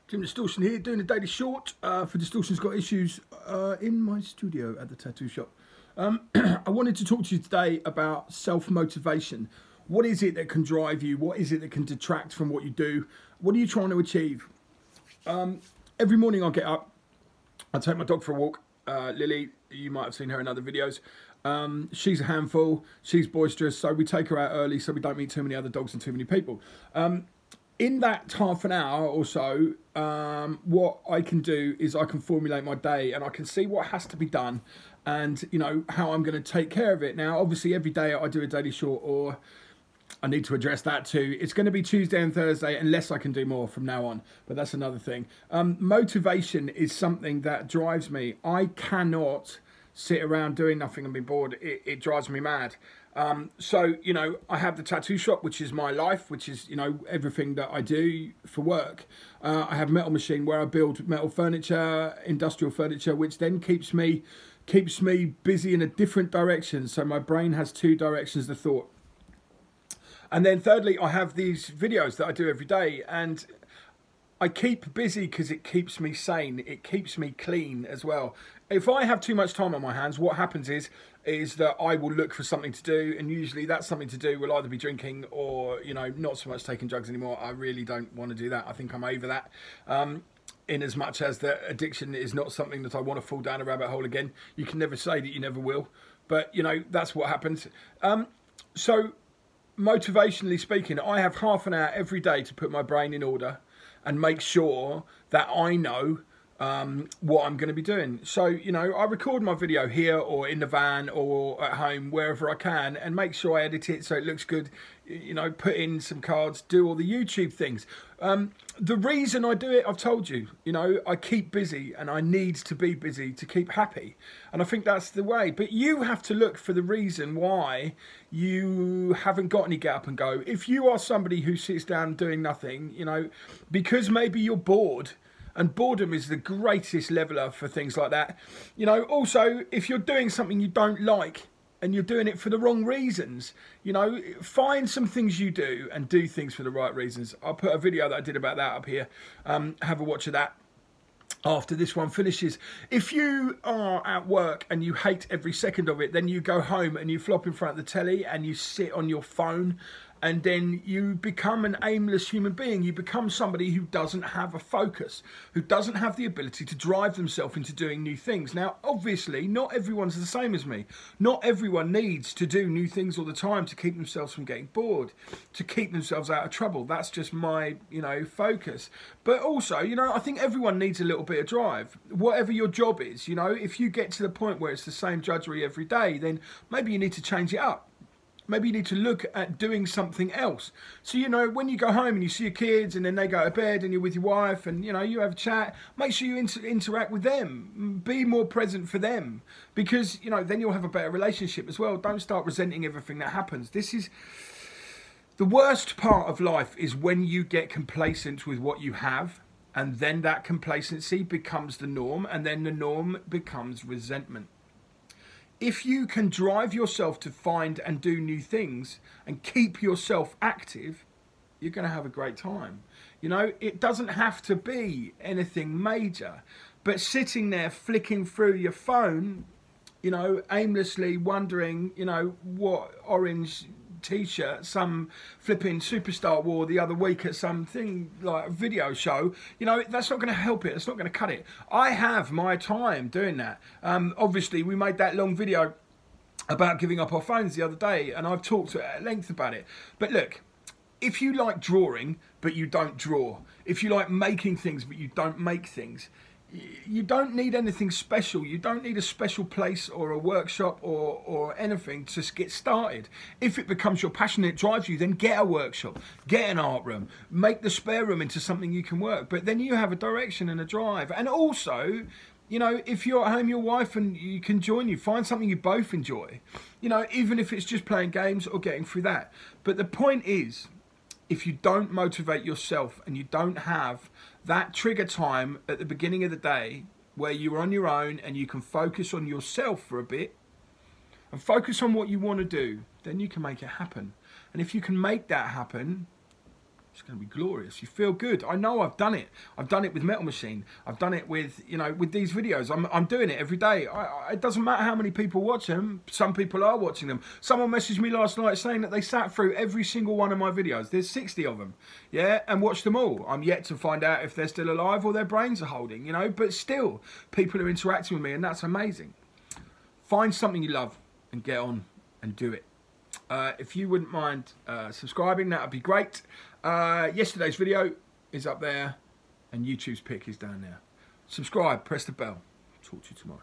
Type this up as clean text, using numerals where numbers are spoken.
Jim Distortion here, doing a daily short for Distortion's Got Issues in my studio at the tattoo shop. I wanted to talk to you today about self-motivation. What is it that can drive you? What is it that can detract from what you do? What are you trying to achieve? Every morning I get up, I take my dog for a walk. Lily, you might have seen her in other videos. She's a handful, she's boisterous, so we take her out early so we don't meet too many other dogs and too many people. In that half an hour or so, what I can do is I can formulate my day and I can see what has to be done and, you know, how I'm going to take care of it. Now, obviously, every day I do a daily short, or I need to address that too. It's going to be Tuesday and Thursday unless I can do more from now on, but that's another thing. Motivation is something that drives me. I cannot sit around doing nothing and be bored. It drives me mad. So, you know, I have the tattoo shop, which is my life, which is, you know, everything that I do for work. I have Metal Machine, where I build metal furniture, industrial furniture, which then keeps me busy in a different direction. So my brain has two directions of thought. And then thirdly, I have these videos that I do every day, and I keep busy because it keeps me sane. It keeps me clean as well. If I have too much time on my hands, what happens is that I will look for something to do, and usually that something to do will either be drinking or, you know, not so much taking drugs anymore. I really don't want to do that. I think I'm over that. In as much as that addiction is not something that I want to fall down a rabbit hole again. You can never say that you never will, but, you know, that's what happens. So motivationally speaking, I have half an hour every day to put my brain in order and make sure that I know what I'm going to be doing. So, you know, I record my video here or in the van or at home, wherever I can, and make sure I edit it so it looks good, you know, put in some cards, do all the YouTube things. The reason I do it, I've told you, you know, I keep busy and I need to be busy to keep happy. And I think that's the way. But you have to look for the reason why you haven't got any get up and go. If you are somebody who sits down doing nothing, you know, because maybe you're bored, and boredom is the greatest leveler for things like that. You know, also, if you're doing something you don't like and you're doing it for the wrong reasons, you know, find some things you do and do things for the right reasons. I'll put a video that I did about that up here. Have a watch of that after this one finishes. If you are at work and you hate every second of it, then you go home and you flop in front of the telly and you sit on your phone, and then you become an aimless human being. You become somebody who doesn't have a focus, who doesn't have the ability to drive themselves into doing new things. Now, obviously, not everyone's the same as me. Not everyone needs to do new things all the time to keep themselves from getting bored, to keep themselves out of trouble. That's just my, you know, focus. But also, you know, I think everyone needs a little bit of drive. Whatever your job is, you know, if you get to the point where it's the same drudgery every day, then maybe you need to change it up. Maybe you need to look at doing something else. So, you know, when you go home and you see your kids and then they go to bed and you're with your wife and, you know, you have a chat, make sure you interact with them. Be more present for them, because, you know, then you'll have a better relationship as well. Don't start resenting everything that happens. This is the worst part of life, is when you get complacent with what you have, and then that complacency becomes the norm, and then the norm becomes resentment. If you can drive yourself to find and do new things and keep yourself active, you're going to have a great time. You know, it doesn't have to be anything major, but sitting there flicking through your phone, you know, aimlessly wondering, you know, what orange t-shirt some flipping superstar wore the other week at something like a video show, you know, that's not going to help it. It's not going to cut it. I have my time doing that. Obviously, we made that long video about giving up our phones the other day, and I've talked at length about it. But look, if you like drawing but you don't draw, if you like making things but you don't make things, you don't need anything special. You don't need a special place or a workshop or anything to get started. If it becomes your passion and it drives you, then get a workshop, get an art room, make the spare room into something you can work. But then you have a direction and a drive. And also, you know, if you're at home, your wife and you can join you, find something you both enjoy. You know, even if it's just playing games or getting through that. But the point is, if you don't motivate yourself and you don't have that trigger time at the beginning of the day where you're on your own and you can focus on yourself for a bit and focus on what you want to do, then you can make it happen. And if you can make that happen, It's going to be glorious. You feel good. I know I've done it. I've done it with Metal Machine. I've done it with, you know, with these videos. I'm doing it every day. It doesn't matter how many people watch them. Some people are watching them. Someone messaged me last night saying that they sat through every single one of my videos. There's 60 of them, yeah, and watched them all. I'm yet to find out if they're still alive or their brains are holding, you know, but still, people are interacting with me, and that's amazing. Find something you love and get on and do it. If you wouldn't mind subscribing, that would be great. Yesterday's video is up there and YouTube's pick is down there. Subscribe, press the bell. Talk to you tomorrow.